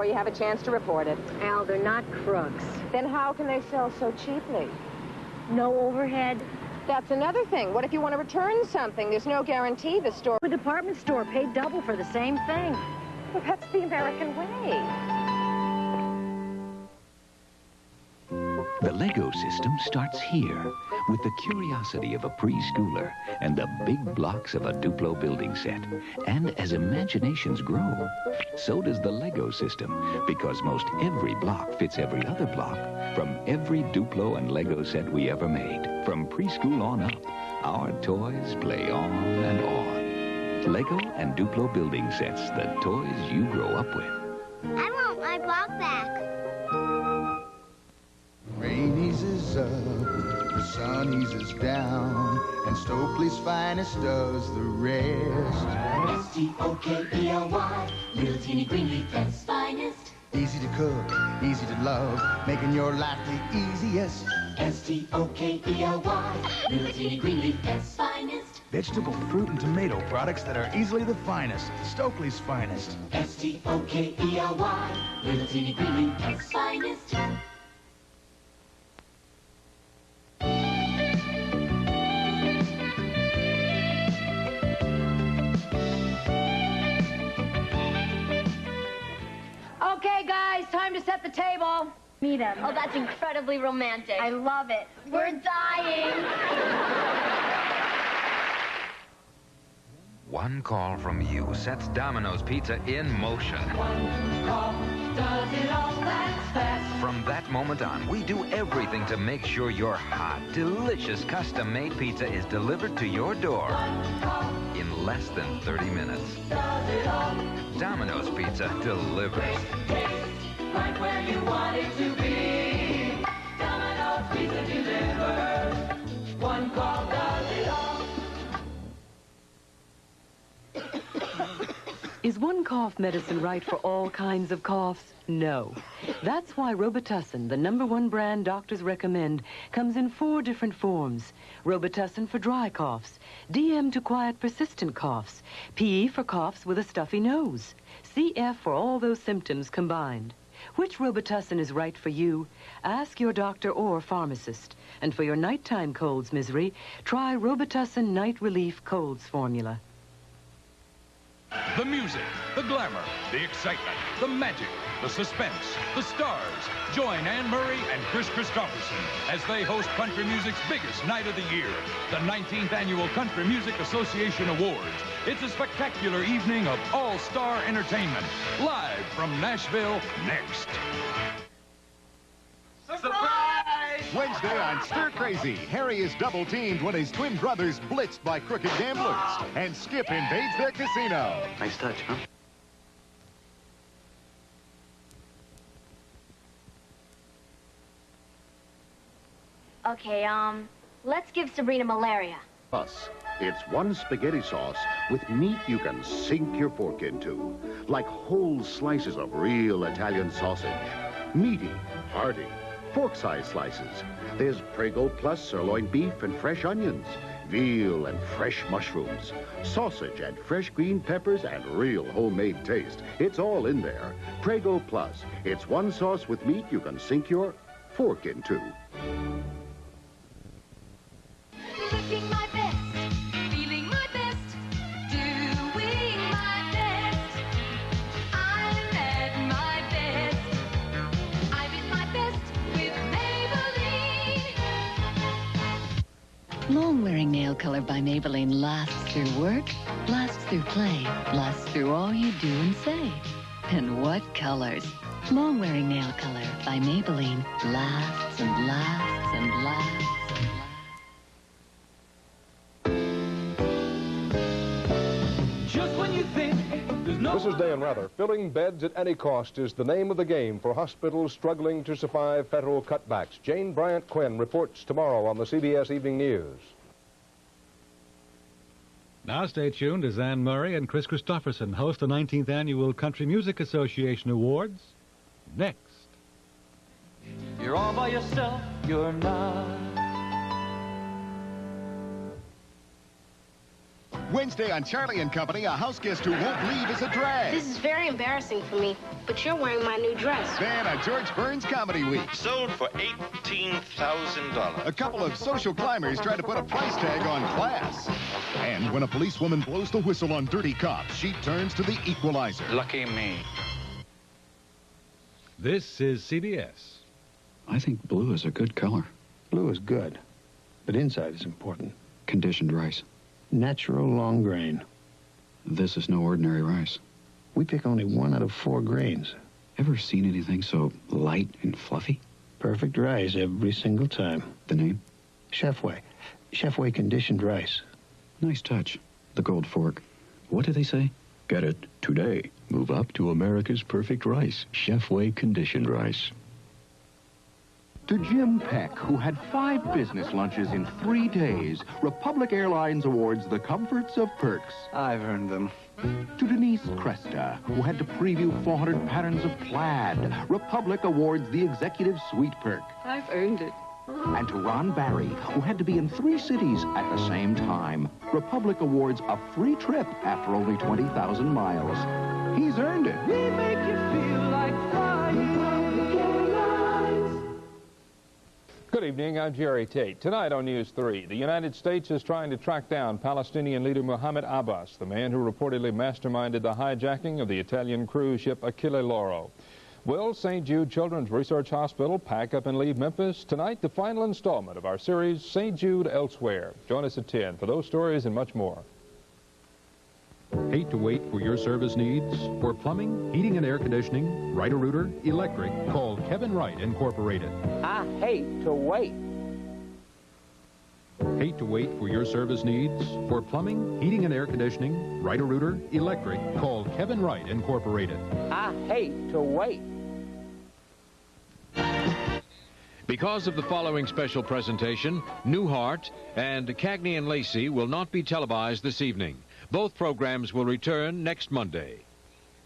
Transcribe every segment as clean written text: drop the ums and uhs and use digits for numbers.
Or you have a chance to report it. Al, they're not crooks. Then how can they sell so cheaply? No overhead. That's another thing. What if you want to return something? There's no guarantee the store... The department store paid double for the same thing. Well, that's the American way. The Lego system starts here with the curiosity of a preschooler and the big blocks of a Duplo building set. And as imaginations grow, so does the Lego system, because most every block fits every other block from every Duplo and Lego set we ever made. From preschool on up, our toys play on and on. Lego and Duplo building sets, the toys you grow up with. I want my block back. Rain eases up, the sun eases down, and Stokely's finest does the rest. S-T-O-K-E-L-Y, little teeny green leaf that's finest. Easy to cook, easy to love, making your life the easiest. S-T-O-K-E-L-Y, little teeny green leaf that's finest. Vegetable, fruit, and tomato products that are easily the finest. Stokely's finest. S-T-O-K-E-L-Y, little teeny green leaf that's finest. Okay, guys, time to set the table. Meet him. Oh, that's incredibly romantic. I love it. We're dying. One call from you sets Domino's Pizza in motion. One call does it all that fast. From that moment on, we do everything to make sure your hot, delicious, custom-made pizza is delivered to your door in less than 30 minutes. Does it all Domino's Pizza delivers. taste right where you want it to be? Domino's Pizza delivers. One call does it all. Is one cough medicine right for all kinds of coughs? No. That's why Robitussin, the #1 brand doctors recommend, comes in 4 different forms. Robitussin for dry coughs, DM to quiet persistent coughs, PE for coughs with a stuffy nose, CF for all those symptoms combined. Which Robitussin is right for you? Ask your doctor or pharmacist. And for your nighttime colds misery, try Robitussin Night Relief Colds Formula. The music, the glamour, the excitement, the magic, the suspense, the stars. Join Anne Murray and Chris Christopherson as they host country music's biggest night of the year, the 19th Annual Country Music Association Awards. It's a spectacular evening of all-star entertainment, live from Nashville next. Wednesday on Stir Crazy, Harry is double-teamed when his twin brothers blitzed by crooked gamblers, and Skip invades their casino. Nice touch, huh? Okay, let's give Sabrina malaria. Plus, it's one spaghetti sauce with meat you can sink your fork into, like whole slices of real Italian sausage. Meaty, hearty, fork-sized slices. There's Prego Plus sirloin beef and fresh onions, veal and fresh mushrooms, sausage and fresh green peppers and real homemade taste. It's all in there. Prego Plus. It's one sauce with meat you can sink your fork into. Looking my best, feeling my best, doing my best. I'm at my best. I'm at my best with Maybelline. Long-wearing nail color by Maybelline lasts through work, lasts through play, lasts through all you do and say. And what colors? Long-wearing nail color by Maybelline lasts and lasts and lasts. This is Dan Rather. Filling beds at any cost is the name of the game for hospitals struggling to survive federal cutbacks. Jane Bryant Quinn reports tomorrow on the CBS Evening News. Now stay tuned as Anne Murray and Chris Christopherson host the 19th Annual Country Music Association Awards. Next. You're all by yourself, you're not. Wednesday on Charlie and Company, a house guest who won't leave is a drag. This is very embarrassing for me, but you're wearing my new dress. Then a George Burns Comedy Week. Sold for $18,000. A couple of social climbers try to put a price tag on class. And when a policewoman blows the whistle on dirty cops, she turns to the equalizer. Lucky me. This is CBS. I think blue is a good color. Blue is good, but inside is important. Conditioned rice. Natural long grain. This is no ordinary rice. We pick only 1 out of 4 grains. Ever seen anything so light and fluffy? Perfect rice every single time. The name? Chefway. Chefway conditioned rice. Nice touch. The gold fork. What do they say? Get it today. Move up to America's perfect rice. Chefway conditioned rice. To Jim Peck, who had 5 business lunches in 3 days, Republic Airlines awards the comforts of perks. I've earned them. To Denise Cresta, who had to preview 400 patterns of plaid, Republic awards the executive suite perk. I've earned it. And to Ron Barry, who had to be in 3 cities at the same time, Republic awards a free trip after only 20,000 miles. He's earned it. We make you feel like flying. Good evening, I'm Jerry Tate. Tonight on News 3, the United States is trying to track down Palestinian leader Mohammed Abbas, the man who reportedly masterminded the hijacking of the Italian cruise ship Achille Lauro. Will St. Jude Children's Research Hospital pack up and leave Memphis? Tonight, the final installment of our series, St. Jude Elsewhere. Join us at 10 for those stories and much more. Hate to wait for your service needs? For plumbing, heating and air conditioning, Writer-Rooter, electric, call Kevin Wright Incorporated. I hate to wait. Hate to wait for your service needs? For plumbing, heating and air conditioning, Writer-Rooter, electric, call Kevin Wright Incorporated. I hate to wait. Because of the following special presentation, Newhart and Cagney and Lacey will not be televised this evening. Both programs will return next Monday.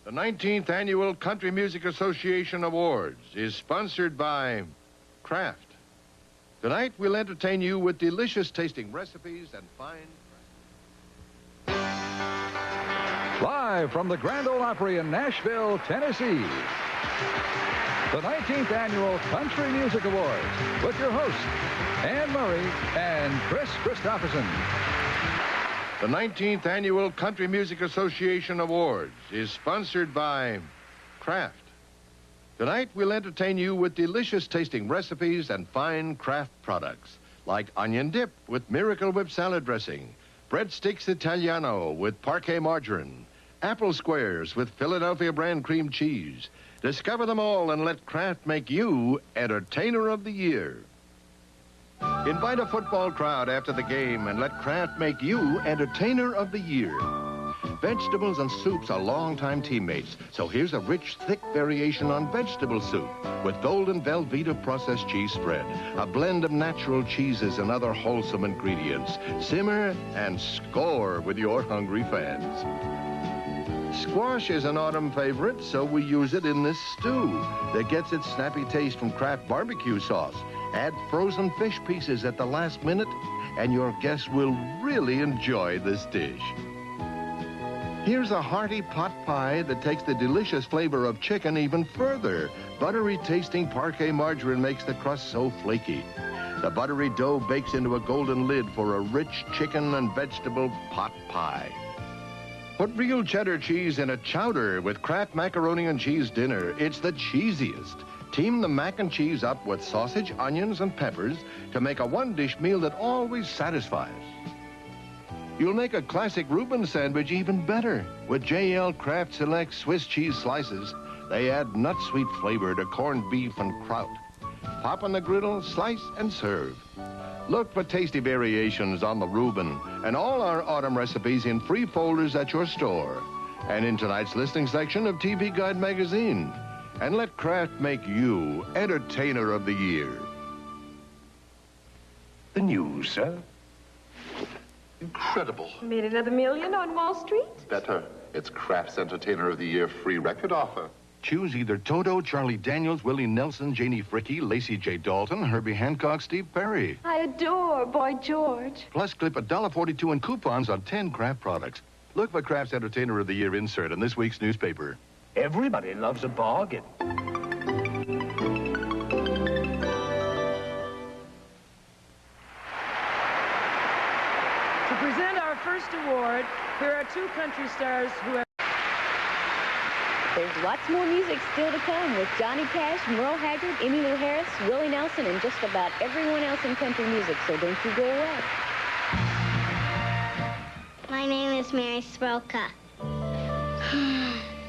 The 19th Annual Country Music Association Awards is sponsored by Kraft. Tonight, we'll entertain you with delicious tasting recipes and fine... Live from the Grand Ole Opry in Nashville, Tennessee, the 19th Annual Country Music Awards with your hosts, Ann Murray and Chris Christopherson. The 19th Annual Country Music Association Awards is sponsored by Kraft. Tonight, we'll entertain you with delicious tasting recipes and fine Kraft products, like onion dip with Miracle Whip salad dressing, breadsticks Italiano with Parquet margarine, apple squares with Philadelphia brand cream cheese. Discover them all and let Kraft make you Entertainer of the Year. Invite a football crowd after the game and let Kraft make you Entertainer of the Year. Vegetables and soups are longtime teammates, so here's a rich, thick variation on vegetable soup with golden Velveeta processed cheese spread, a blend of natural cheeses and other wholesome ingredients. Simmer and score with your hungry fans. Squash is an autumn favorite, so we use it in this stew that gets its snappy taste from Kraft barbecue sauce. Add frozen fish pieces at the last minute, and your guests will really enjoy this dish. Here's a hearty pot pie that takes the delicious flavor of chicken even further. Buttery tasting Parquet margarine makes the crust so flaky. The buttery dough bakes into a golden lid for a rich chicken and vegetable pot pie. Put real cheddar cheese in a chowder with Kraft macaroni and cheese dinner. It's the cheesiest. Team the mac and cheese up with sausage, onions, and peppers to make a one-dish meal that always satisfies. You'll make a classic Reuben sandwich even better with J.L. Kraft Select Swiss cheese slices. They add nut-sweet flavor to corned beef and kraut. Pop on the griddle, slice, and serve. Look for tasty variations on the Reuben and all our autumn recipes in free folders at your store and in tonight's listing section of TV Guide magazine. And let Kraft make you Entertainer of the Year. The news, sir. Incredible. Made another million on Wall Street? Better. It's Kraft's Entertainer of the Year free record offer. Choose either Toto, Charlie Daniels, Willie Nelson, Janie Fricke, Lacey J. Dalton, Herbie Hancock, Steve Perry. I adore Boy George. Plus, clip $1.42 in coupons on 10 Kraft products. Look for Kraft's Entertainer of the Year insert in this week's newspaper. Everybody loves a bargain. To present our first award, here are two country stars who have... There's lots more music still to come with Johnny Cash, Merle Haggard, Emmylou Harris, Willie Nelson, and just about everyone else in country music, so don't you go away. My name is Mary Spelka.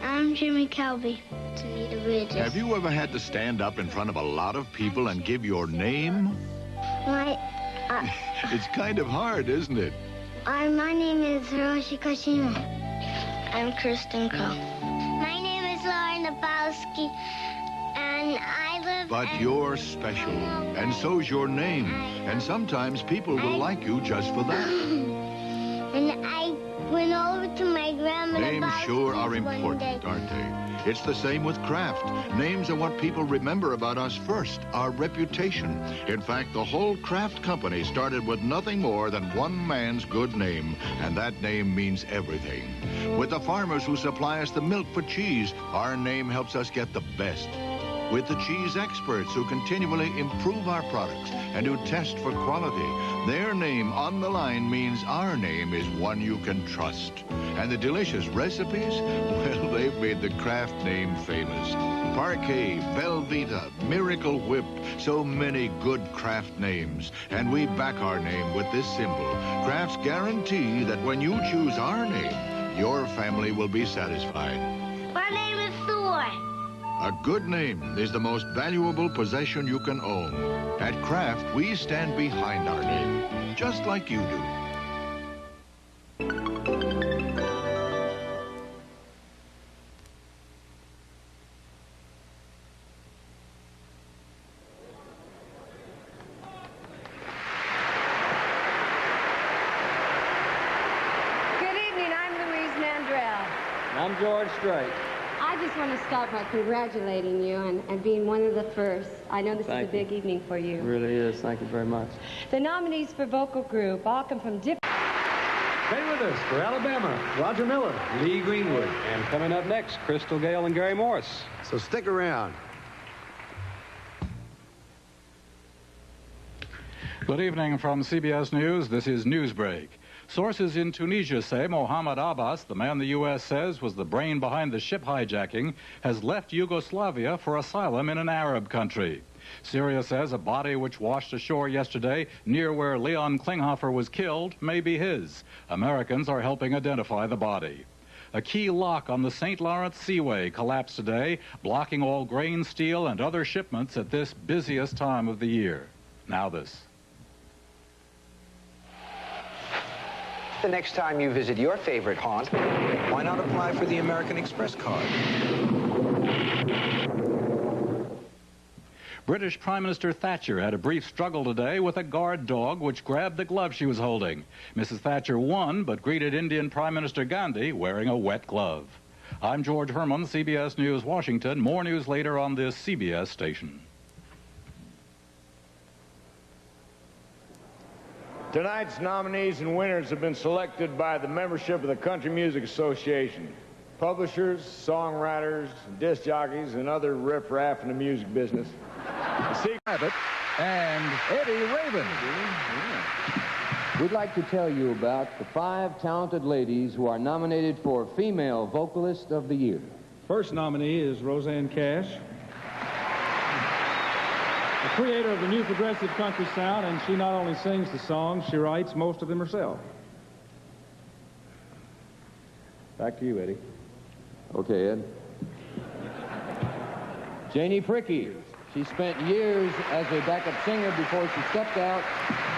I'm Jimmy Calvi. Tanita Bridges. Have you ever had to stand up in front of a lot of people and give your name? It's kind of hard, isn't it? My name is Hiroshi Kashima. I'm Kristen Crow. My name is Lauren Nabowski, and I live But you're special, and so's your name. And sometimes people will like you just for that. And I went over to my grandma. Names sure are important, aren't they? It's the same with Kraft. Names are what people remember about us first, our reputation. In fact, the whole Kraft company started with nothing more than one man's good name, and that name means everything. With the farmers who supply us the milk for cheese, our name helps us get the best. With the cheese experts who continually improve our products and who test for quality, their name on the line means our name is one you can trust. And the delicious recipes, well, they've made the Kraft name famous. Parquet, Velveeta, Miracle Whip, so many good Kraft names. And we back our name with this symbol. Kraft's guarantee that when you choose our name, your family will be satisfied. My name is Thor. A good name is the most valuable possession you can own. At Kraft, we stand behind our name, just like you do. Good evening, I'm Louise Mandrell. I'm George Strait. I just want to start by congratulating you and being one of the first. I know this is a big evening for you. It really is. Thank you very much. The nominees for vocal group all come from different... Stay with us for Alabama, Roger Miller, Lee Greenwood. And coming up next, Crystal Gale and Gary Morris. So stick around. Good evening from CBS News. This is Newsbreak. Sources in Tunisia say Mohammed Abbas, the man the U.S. says was the brain behind the ship hijacking, has left Yugoslavia for asylum in an Arab country. Syria says a body which washed ashore yesterday near where Leon Klinghoffer was killed may be his. Americans are helping identify the body. A key lock on the St. Lawrence Seaway collapsed today, blocking all grain, steel, and other shipments at this busiest time of the year. Now this. The next time you visit your favorite haunt, why not apply for the American Express card? British Prime Minister Thatcher had a brief struggle today with a guard dog which grabbed the glove she was holding. Mrs. Thatcher won, but greeted Indian Prime Minister Gandhi wearing a wet glove. I'm George Herman, CBS News, Washington. More news later on this CBS station. Tonight's nominees and winners have been selected by the membership of the Country Music Association. Publishers, songwriters, disc jockeys, and other riffraff in the music business. Rabbit and Eddie Raven. We'd like to tell you about the 5 talented ladies who are nominated for Female Vocalist of the Year. First nominee is Roseanne Cash, the creator of the new progressive country sound, and she not only sings the songs, she writes most of them herself. Back to you, Eddie. Okay, Ed. Janie Fricke. She spent years as a backup singer before she stepped out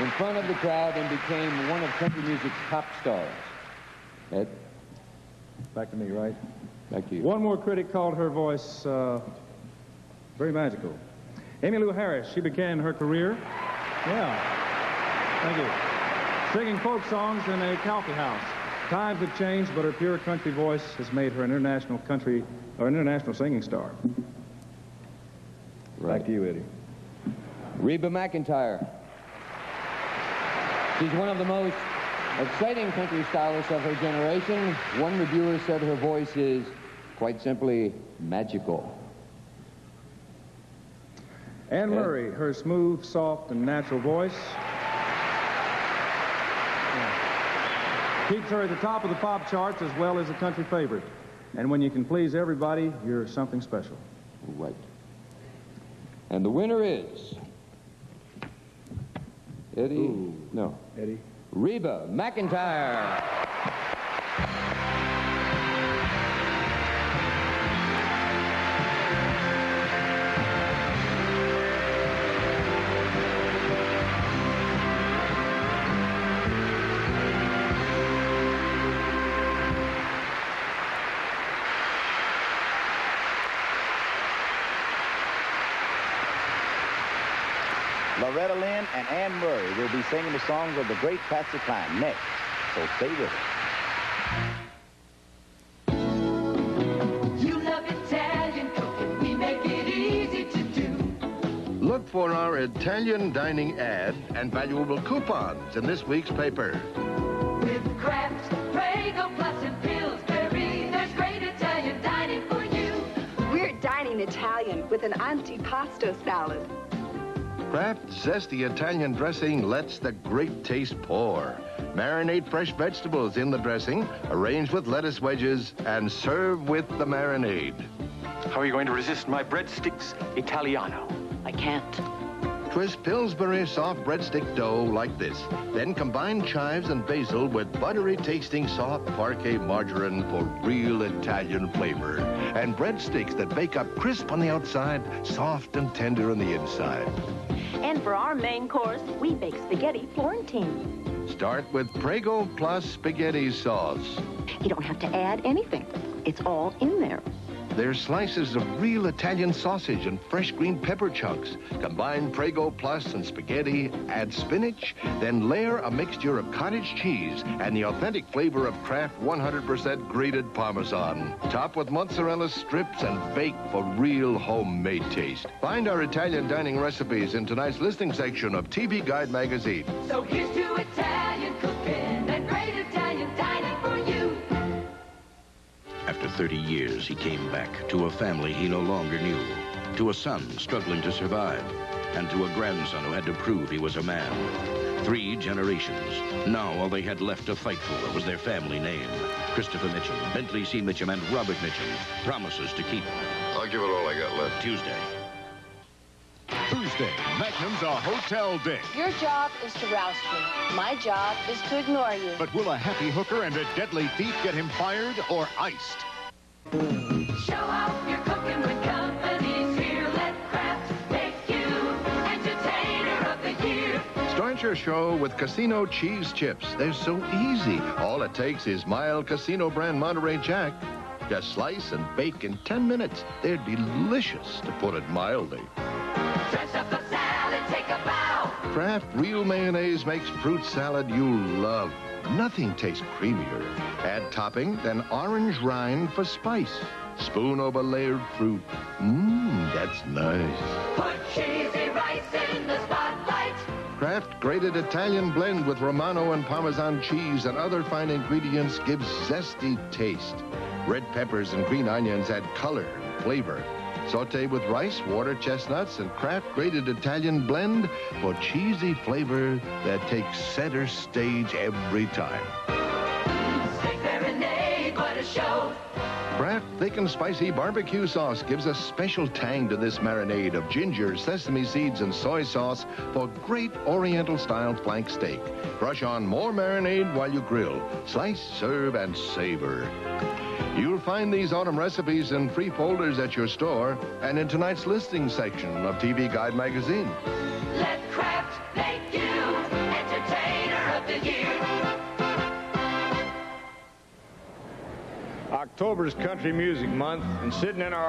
in front of the crowd and became one of country music's top stars. Ed? Back to me, right? Back to you. One more critic called her voice very magical. Emmylou Harris, she began her career, thank you, singing folk songs in a coffee house. Times have changed, but her pure country voice has made her an international singing star. Right. Back to you, Eddie. Reba McEntire. She's one of the most exciting country stylists of her generation. One reviewer said her voice is, quite simply, magical. Anne Murray, her smooth, soft, and natural voice keeps her at the top of the pop charts as well as a country favorite. And when you can please everybody, you're something special. Right. And the winner is... Eddie? Ooh. No. Eddie. Reba McEntire. Loretta Lynn and Anne Murray will be singing the songs of the great Patsy Cline next, so stay with us. You love Italian cooking, we make it easy to do. Look for our Italian dining ad and valuable coupons in this week's paper. With Kraft, Prego Plus, and Pillsbury, there's great Italian dining for you. We're dining Italian with an antipasto salad. Kraft's zesty Italian dressing lets the great taste pour. Marinate fresh vegetables in the dressing, arrange with lettuce wedges, and serve with the marinade. How are you going to resist my breadsticks Italiano? I can't. Twist Pillsbury soft breadstick dough like this. Then combine chives and basil with buttery-tasting soft parquet margarine for real Italian flavor. And breadsticks that bake up crisp on the outside, soft and tender on the inside. And for our main course, we bake spaghetti Florentine. Start with Prego Plus spaghetti sauce. You don't have to add anything. It's all in there. There's slices of real Italian sausage and fresh green pepper chunks. Combine Prego Plus and spaghetti, add spinach, then layer a mixture of cottage cheese and the authentic flavor of Kraft 100% grated Parmesan. Top with mozzarella strips and bake for real homemade taste. Find our Italian dining recipes in tonight's listing section of TV Guide magazine. So here's to Italian cooking and great Italian dining for you. After 30 years, he came back to a family he no longer knew, to a son struggling to survive, and to a grandson who had to prove he was a man. 3 generations. Now all they had left to fight for was their family name. Christopher Mitchum, Bentley C. Mitchum, and Robert Mitchum. Promises to keep. I'll give it all I got left. Tuesday. Tuesday, Magnum's a hotel day. Your job is to roust me. My job is to ignore you. But will a happy hooker and a deadly thief get him fired or iced? Show off your cooking when company's here. Let Kraft make you Entertainer of the Year. Start your show with Casino cheese chips. They're so easy. All it takes is mild Casino brand Monterey Jack. Just slice and bake in 10 minutes. They're delicious, to put it mildly. Dress up a salad, take a bow. Kraft Real Mayonnaise makes fruit salad you love. Nothing tastes creamier. Add topping, then orange rind for spice. Spoon over layered fruit. That's nice. Put cheesy rice in the spotlight. Kraft Grated Italian blend with Romano and Parmesan cheese and other fine ingredients gives zesty taste. Red peppers and green onions add color and flavor. Sauté with rice, water chestnuts, and Kraft Grated Italian blend for cheesy flavor that takes center stage every time. Steak marinade, what a show. Kraft Thick and Spicy Barbecue Sauce gives a special tang to this marinade of ginger, sesame seeds, and soy sauce for great Oriental-style flank steak. Brush on more marinade while you grill. Slice, serve, and savor. You'll find these autumn recipes in free folders at your store and in tonight's listing section of TV Guide magazine. Let Kraft make you Entertainer of the Year. October's Country Music Month, and sitting in our